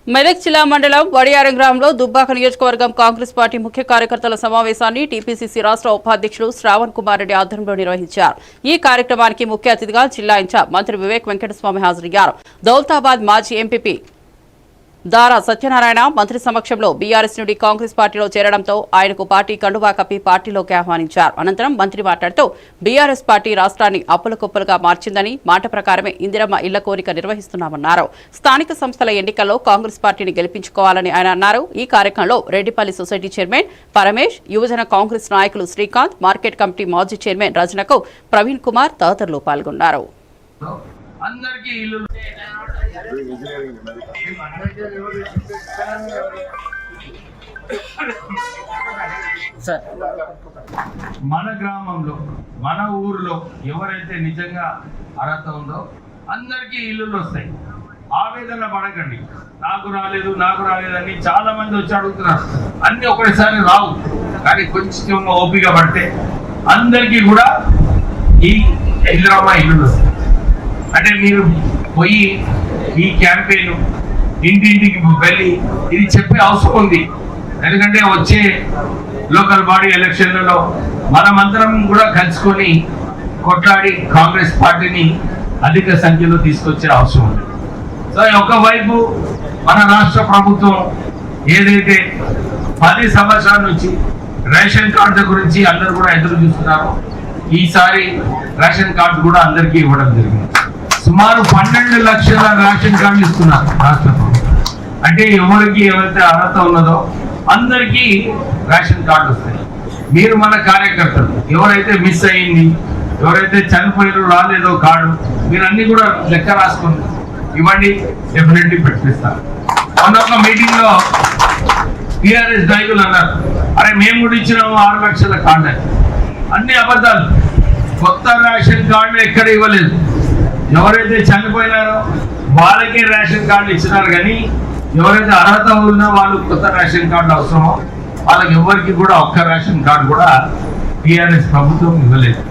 మెదక్ జిల్లా మండలం వడియారం గ్రామంలో దుబ్బాక నియోజకవర్గం కాంగ్రెస్ పార్టీ ముఖ్య కార్యకర్తల సమావేశాన్ని టీపీసీసీ రాష్ట్ర ఉపాధ్యక్షుడు శ్రావణ్ కుమార్ రెడ్డి ఆధ్వర్యంలో నిర్వహించారు. ఈ కార్యక్రమానికి ముఖ్య అతిథిగా జిల్లా ఇన్ఛార్జ్ మంత్రి వివేక్ వెంకటస్వామి హాజరయ్యారు. దౌలతాబాద్ మాజీ ఎంపీపీ దారా సత్యనారాయణ మంత్రి సమక్షంలో బీఆర్ఎస్ నుండి కాంగ్రెస్ పార్టీలో చేరడంతో ఆయనకు పార్టీ కండువా కప్పి పార్టీలోకి ఆహ్వానించారు. అనంతరం మంత్రి మాట్లాడుతూ బీఆర్ఎస్ పార్టీ రాష్ట్రాన్ని అప్పులకుప్పలుగా మార్చిందని, మాట ప్రకారమే ఇందిరమ్మ ఇళ్ల కోరిక నిర్వహిస్తున్నామన్నారు. స్థానిక సంస్థల ఎన్నికల్లో కాంగ్రెస్ పార్టీని గెలిపించుకోవాలని ఆయన అన్నారు. ఈ కార్యక్రమంలో రెడ్డిపల్లి సొసైటీ చైర్మన్ పరమేష్, యువజన కాంగ్రెస్ నాయకులు శ్రీకాంత్, మార్కెట్ కమిటీ మాజీ చైర్మన్ రజనకు ప్రవీణ్ కుమార్ తదితరులు పాల్గొన్నారు. మన గ్రామంలో మన ఊర్లో ఎవరైతే నిజంగా అర్హత ఉందో అందరికీ ఇల్లులు వస్తాయి. ఆవేదన పడకండి, నాకు రాలేదని చాలా మంది వచ్చి అడుగుతున్నారు. అన్ని ఒకటిసారి రావు, కానీ కొంచెం ఓపిక పడితే అందరికీ కూడా ఈ ఇందిరమ్మ ఇల్లులు వస్తాయి. అంటే మీరు పోయి ఈ క్యాంపెయిన్ ఇంటింటికి వెళ్ళి ఇది చెప్పే అవసరం ఉంది. ఎందుకంటే వచ్చే లోకల్ బాడీ ఎలక్షన్లలో మనమందరం కూడా కలుసుకొని కొట్లాడి కాంగ్రెస్ పార్టీని అధిక సంఖ్యలో తీసుకొచ్చే అవసరం ఉంది. సో ఒకవైపు మన రాష్ట్ర ప్రభుత్వం ఏదైతే 10 సంవత్సరాల నుంచి రేషన్ కార్డు గురించి అందరూ కూడా ఎదురు చూస్తున్నారు, ఈసారి రేషన్ కార్డు కూడా అందరికీ ఇవ్వడం జరిగింది. సుమారు 12 లక్షల రేషన్ కార్డులు ఇస్తున్నారు రాష్ట్ర ప్రభుత్వం. అంటే ఎవరైతే అర్హత ఉన్నదో అందరికీ రేషన్ కార్డు వస్తాయి. మీరు మన కార్యకర్తలు ఎవరైతే మిస్ అయ్యింది, ఎవరైతే చనిపోయారో రాలేదో కార్డు, మీరు అన్ని కూడా లెక్క రాసుకుని ఇవ్వండి, డెఫినెట్లీ పెట్టిస్తారు. మొన్న మీటింగ్ లో టీఆర్ఎస్ నాయకులు అన్నారు, అరే మేము కూడా ఇచ్చినాము 6 లక్షల కార్డు. అన్ని అబద్ధాలు. కొత్త రేషన్ కార్డు ఎక్కడ ఇవ్వలేదు. ఎవరైతే చనిపోయినారో వాళ్ళకే రేషన్ కార్డు ఇచ్చినారు, కానీ ఎవరైతే అర్హత ఉన్నా వాళ్ళు కొత్త రేషన్ కార్డు అవసరమో వాళ్ళకి ఎవరికి కూడా ఒక్క రేషన్ కార్డు కూడా టీఆర్ఎస్ ప్రభుత్వం ఇవ్వలేదు.